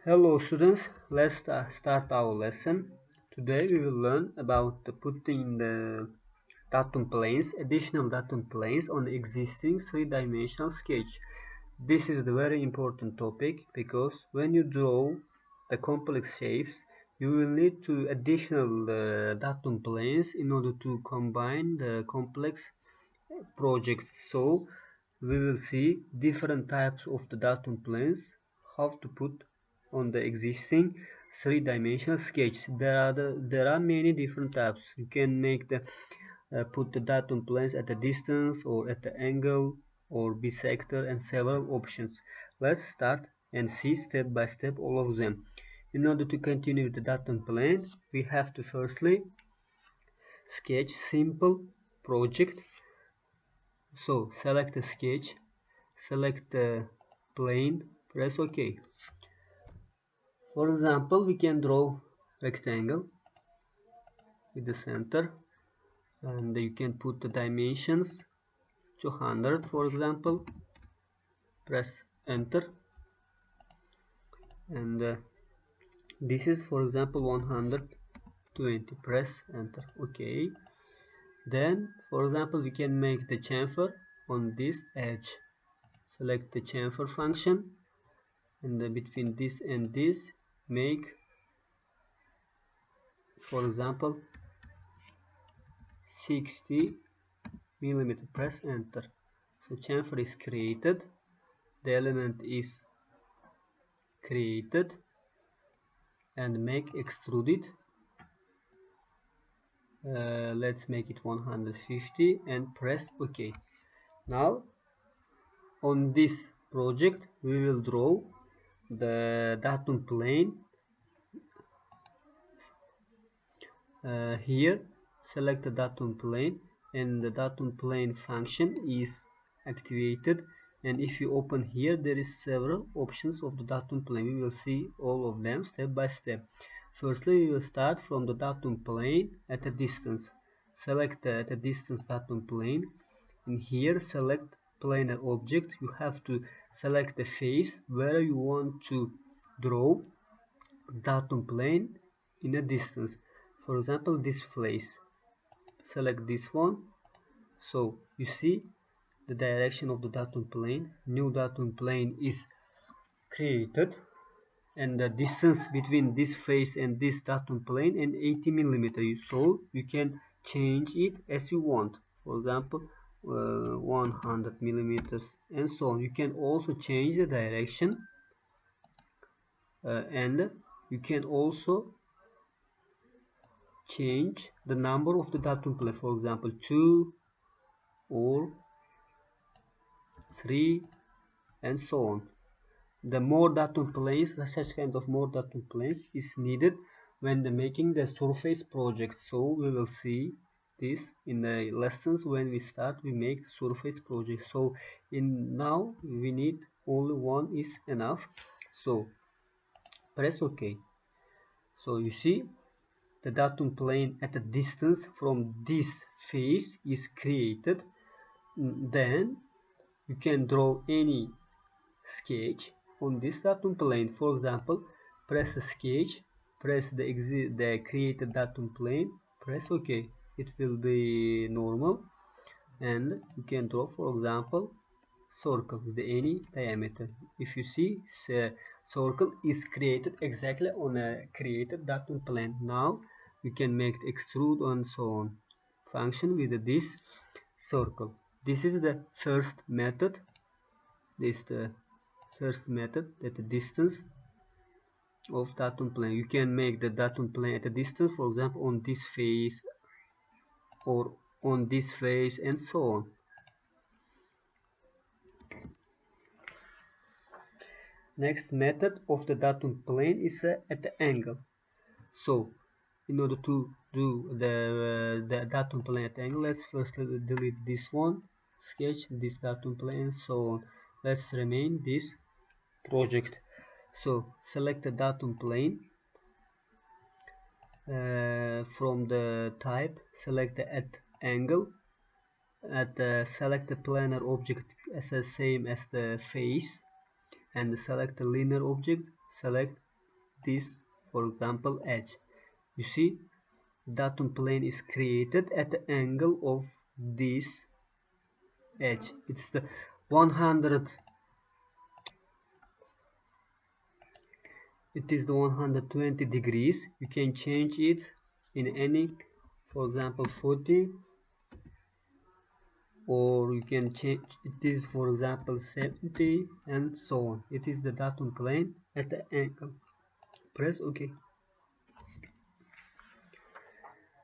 Hello students, let's start our lesson. Today we will learn about putting the datum planes, additional datum planes on the existing three-dimensional sketch. This is the very important topic because when you draw the complex shapes, you will need to additional datum planes in order to combine the complex projects. So we will see different types of the datum planes, how to put on the existing three-dimensional sketch. There are many different types. You can make the put the datum planes at a distance or at the angle or bisector and several options. Let's start and see step by step all of them. In order to continue with the datum plane, we have to firstly sketch simple project. So select the sketch, select the plane, press OK. For example, we can draw rectangle with the center, and you can put the dimensions 200, for example. Press enter, and this is, for example, 120. Press enter. OK. Then, for example, we can make the chamfer on this edge. Select the chamfer function, and between this and this, make, for example, 60 millimeter. Press enter. So chamfer is created, the element is created, and make extruded. Let's make it 150 and press OK. Now on this project we will draw the datum plane. Here select the datum plane, and the datum plane function is activated, and if you open here there is several options of the datum plane. We will see all of them step by step. Firstly, we will start from the datum plane at a distance. Select at a distance datum plane, and here select planar object. You have to select the face where you want to draw datum plane in a distance. For example, this place. Select this one. So you see the direction of the datum plane. New datum plane is created, and the distance between this face and this datum plane and 80 millimeters. So you can change it as you want. For example, 100 millimeters and so on. You can also change the direction, and you can also change the number of the datum plane. For example, 2 or 3 and so on. The more datum planes, such kind of more datum planes is needed when making the surface project. So we will see this in the lessons. When we start, we make surface project. So now we need only one is enough. So press OK. So you see the datum plane at a distance from this face is created. Then you can draw any sketch on this datum plane. For example, press the sketch, press the created datum plane, press OK. It will be normal, and you can draw, for example, circle with any diameter. If you see, circle is created exactly on a created datum plane. Now we can make the extrude and so on function with this circle. This is the first method. This is the first method, at the distance of datum plane. You can make the datum plane at a distance, for example, on this face or on this face and so on. Next method of the datum plane is at the angle. So in order to do the datum plane at angle, let's first delete this one, sketch this datum plane, so on. Let's remain this project. So select the datum plane, from the type select the at angle, select the planar object as the same as the face, and select the linear object, select this, for example, edge. You see, datum plane is created at the angle of this edge. It's the 100. It is the 120 degrees. You can change it in any, for example, 40, or you can change it is, for example, 70, and so on. It is the datum plane at the angle. Press OK.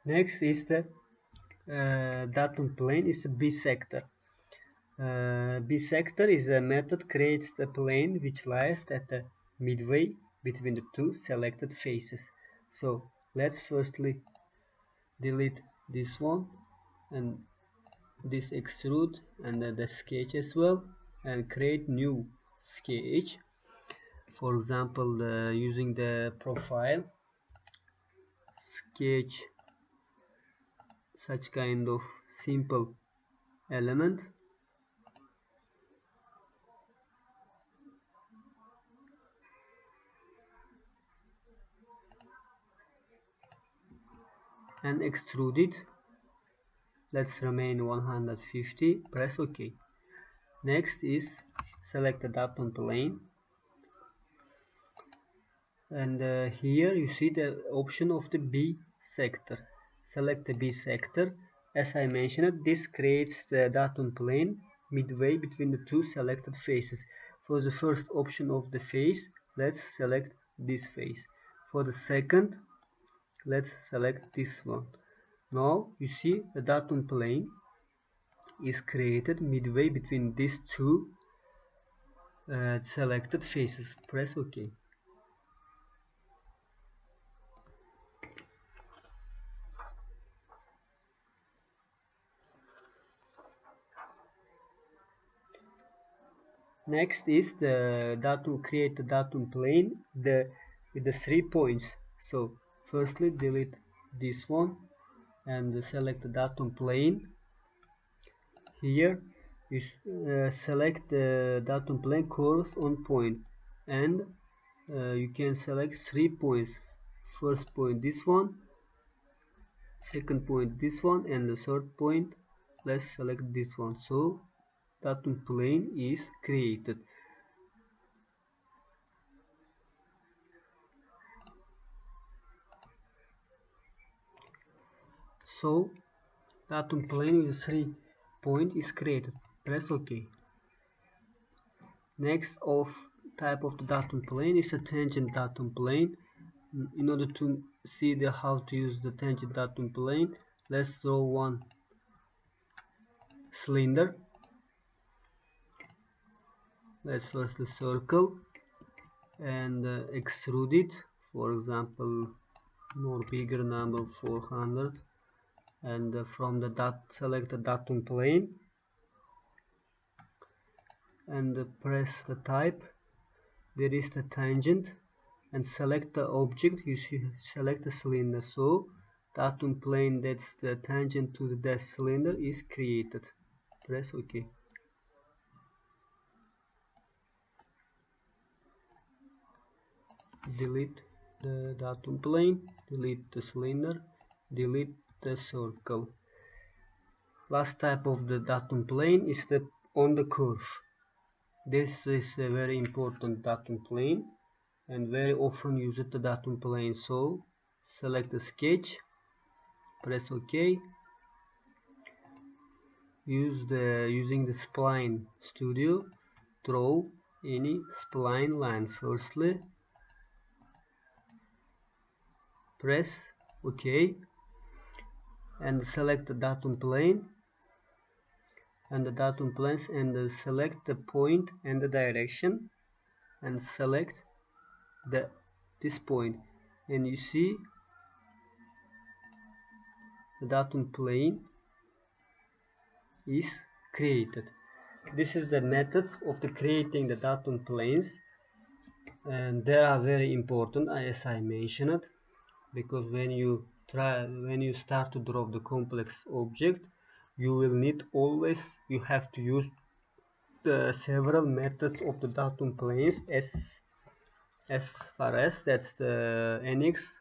Next is the datum plane is a bisector. Bisector is a method creates the plane which lies at the midway between the two selected faces. So let's firstly delete this one and this extrude and the sketch as well, and create new sketch. For example, using the profile, sketch such kind of simple element, and extrude it. Let's remain 150. Press OK. Next is select the datum plane, and here you see the option of the bisector. Select the bisector. As I mentioned, this creates the datum plane midway between the two selected faces. For the first option of the face, let's select this face. For the second, let's select this one. Now you see the datum plane is created midway between these two selected faces. Press OK. Next is the datum, create the datum plane with the 3 points. So firstly delete this one and select the datum plane. Here you select the datum plane course on point, and you can select 3 points. First point this one, second point this one, and the third point let's select this one. So datum plane is created. So datum plane with 3 point is created. Press OK. Next type of the datum plane is a tangent datum plane. In order to see how to use the tangent datum plane, let's draw one cylinder. Let's firstly circle and extrude it. For example, more bigger number 400, and from the select the datum plane and press the type. There is the tangent, and select the object. You select the cylinder. So datum plane that's the tangent to the cylinder is created. Press OK. Delete the datum plane, delete the cylinder, delete the circle. Last type of the datum plane is on the curve. This is a very important datum plane and very often used the datum plane. So select the sketch, press OK. Using the spline studio, draw any spline line. Firstly, press OK and select the datum plane and the datum planes, and select the point and the direction, and select this point, and you see the datum plane is created. This is the method of creating the datum planes, and they are very important as I mentioned, because when you start to draw the complex object, you will need you have to use the several methods of the datum planes as as far as that's the NX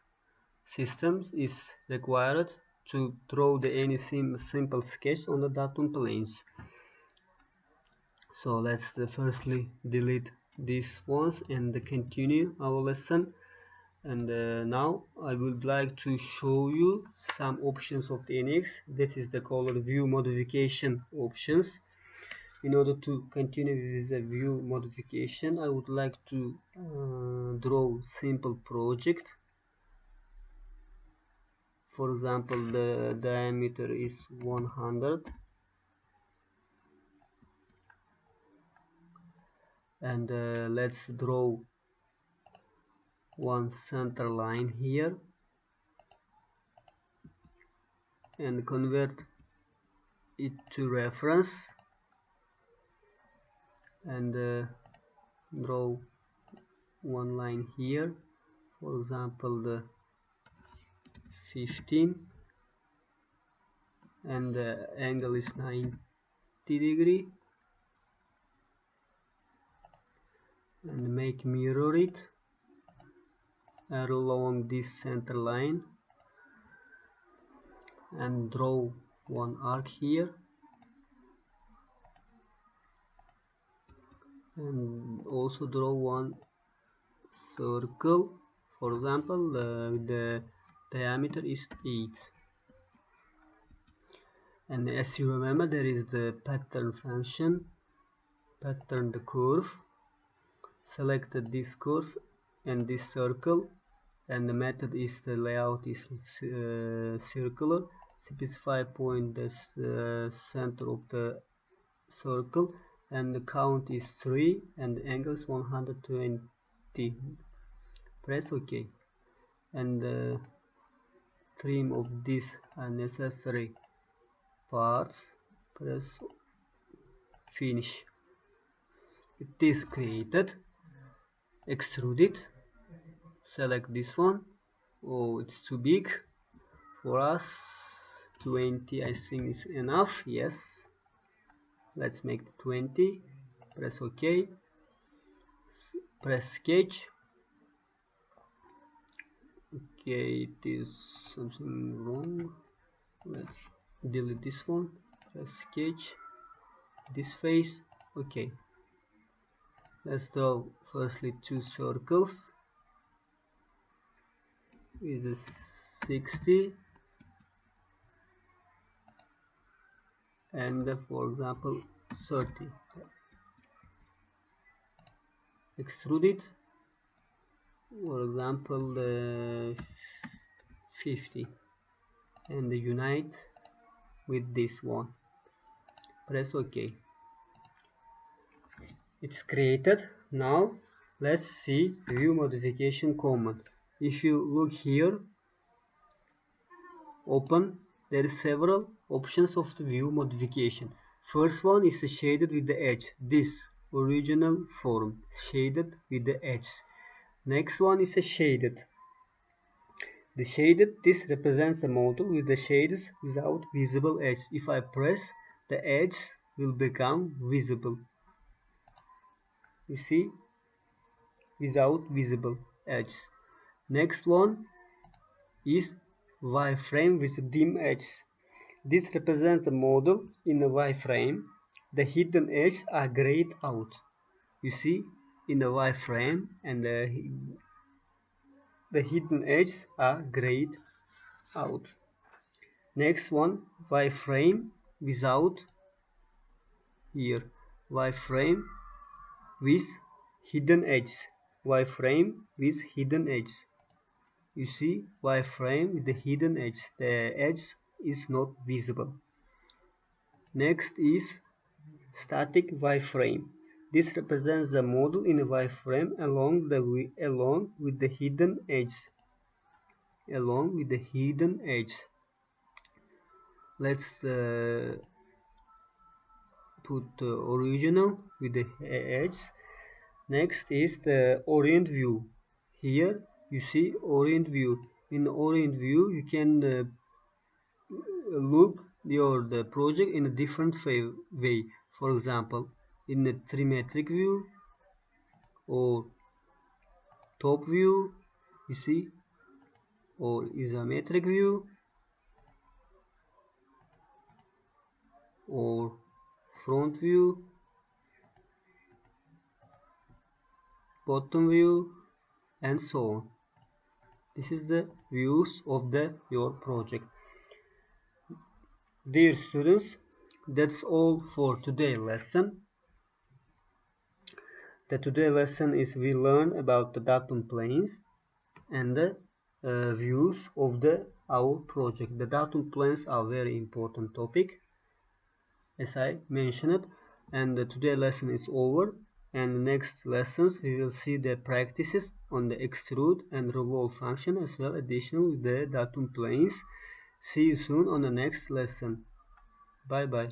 systems is required to draw the any simple sketch on the datum planes. So let's firstly delete these ones and continue our lesson. And now I would like to show you some options of the NX. That is the called view modification options. In order to continue with the view modification, I would like to draw simple project. For example, the diameter is 100 and let's draw one center line here and convert it to reference and draw one line here, for example the 15, and the angle is 90 degree, and make mirror it along this center line and draw one arc here and also draw one circle, for example the diameter is 8. And as you remember, there is the pattern function, pattern the curve, select this curve and this circle, and the method is the layout is circular, specify point the center of the circle, and the count is 3 and the angle is 120. Press OK, and trim of these unnecessary parts, press finish. It is created. Extrude it, select this one. Oh, it's too big for us. 20 I think is enough. Yes, let's make it 20. Press OK, press sketch. Okay, it is something wrong. Let's delete this one, press sketch, this face. Okay, let's draw firstly two circles with the 60 and for example 30. Extrude it, for example 50, and unite with this one. Press OK. It's created. Now let's see view modification command. If you look here, open, there is several options of the view modification. First one is shaded with the edge, this original form, shaded with the edge. Next one is a shaded. The shaded, this represents the model with the shades without visible edge. If I press, the edge will become visible. You see, without visible edge. Next one is wireframe with dim edge. This represents the model in a wireframe. The hidden edges are grayed out. You see, in the wireframe, and the hidden edges are grayed out. Next one, wireframe without, here, wireframe with hidden edge. Wireframe with hidden edge. You see, wireframe with the hidden edge. The edge is not visible. Next is static wireframe. This represents the model in a wireframe along with the hidden edge. Along with the hidden edge. Let's put the original with the edge. Next is the orient view. Here you see orient view. In orient view you can look the project in a different way. For example, in a trimetric view or top view, you see, or isometric view, or front view, bottom view, and so on. This is the views of your project. Dear students, that's all for today's lesson. The today lesson is we learn about the datum planes and the views of our project. The datum planes are very important topic, as I mentioned, and the today lesson is over. And the next lessons we will see the practices on the extrude and revolve function, as well additional with the datum planes. See you soon on the next lesson. Bye bye.